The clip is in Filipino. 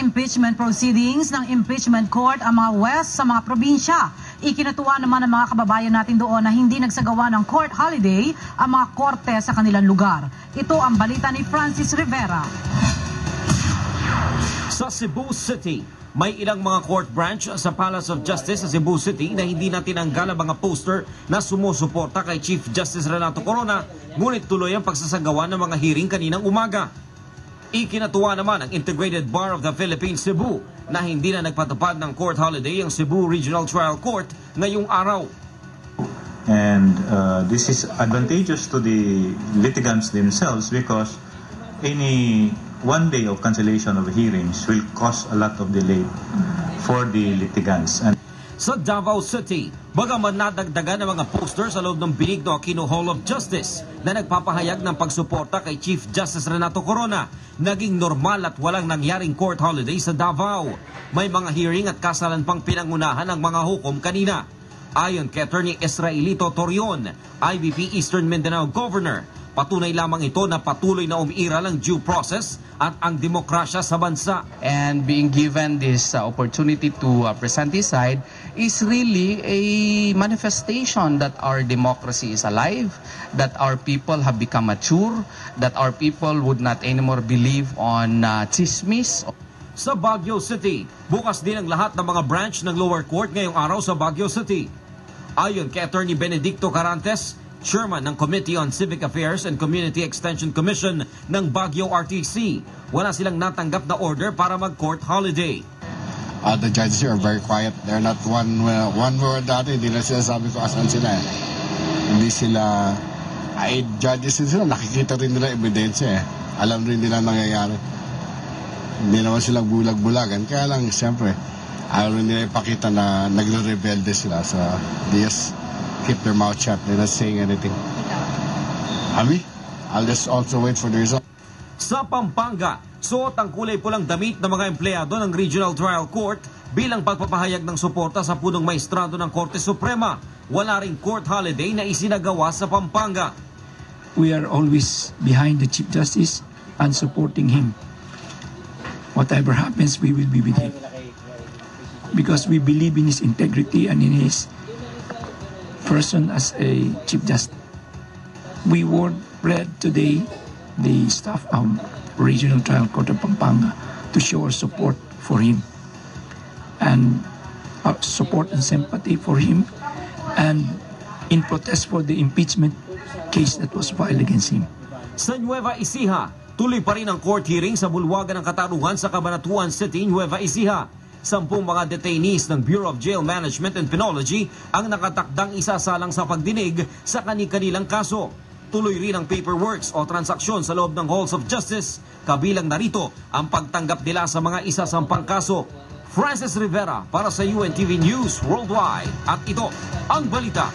impeachment proceedings ng impeachment court ang mga west sa mga probinsya. Ikinatuwa naman ng mga kababayan natin doon na hindi nagsagawa ng court holiday ang mga korte sa kanilang lugar. Ito ang balita ni Francis Rivera. Sa Cebu City, may ilang mga court branch sa Palace of Justice sa Cebu City na hindi na tinanggal ang mga poster na sumusuporta kay Chief Justice Renato Corona, ngunit tuloy ang pagsasagawa ng mga hearing kaninang umaga. Ikinatuwa naman ang Integrated Bar of the Philippines Cebu na hindi na nagpatupad ng court holiday ang Cebu Regional Trial Court ngayong araw. And this is advantageous to the litigants themselves because any one day of cancellation of hearings will cause a lot of delay for the litigants. And sa Davao City, bagaman nadagdagan ng mga poster sa loob ng Benigno Aquino Hall of Justice na nagpapahayag ng pagsuporta kay Chief Justice Renato Corona, naging normal at walang nangyaring court holiday sa Davao. May mga hearing at kasalan pang pinangunahan ng mga hukom kanina. Ayon kay Attorney Israelito Torion, IBP Eastern Mindanao Governor, patunay lamang ito na patuloy na umiiral ang due process at ang demokrasya sa bansa. And being given this opportunity to present this side is really a manifestation that our democracy is alive, that our people have become mature, that our people would not anymore believe on chismis. Sa Baguio City, bukas din ang lahat ng mga branch ng lower court ngayong araw sa Baguio City. Ayon kay Attorney Benedicto Carantes, Chairman ng Committee on Civic Affairs and Community Extension Commission ng Baguio RTC, wala silang natanggap na order para mag-court holiday. The judges here are very quiet. They're not one word dati. Hindi na sila sabi ko asan sila. Hindi sila, judges din sila. Nakikita rin nila ebidensya eh. Alam rin nila nangyayari. Hindi naman sila bulag-bulagan. Kaya lang, siyempre, ayaw rin nila ipakita na nagre-rebelde sila. So, they just keep their mouth shut. They're not saying anything. I'll just also wait for the result. Sa Pampanga, suot ang kulay pulang damit ng mga empleyado ng Regional Trial Court bilang pagpapahayag ng suporta sa punong maestrado ng Korte Suprema. Wala ring court holiday na isinagawa sa Pampanga. We are always behind the Chief Justice and supporting him. Whatever happens, we will be with him. Because we believe in his integrity and in his person as a Chief Justice. We were read today the staff of Regional Trial Court of Pampanga to show our support for him and our support and sympathy for him and in protest for the impeachment case that was filed against him. Sa Nueva Ecija, tuloy pa rin ang court hearing sa bulwagan ng Katarungan sa Cabanatuan City, Nueva Ecija. 10 mga detainees ng Bureau of Jail Management and Penology ang nakatakdang isasalang sa pagdinig sa kani-kanilang kaso. Tuloy rin ang paperworks o transaksyon sa loob ng Halls of Justice. Kabilang narito ang pagtanggap nila sa mga isasampang kaso. Francis Rivera para sa UNTV News Worldwide. At ito ang balita.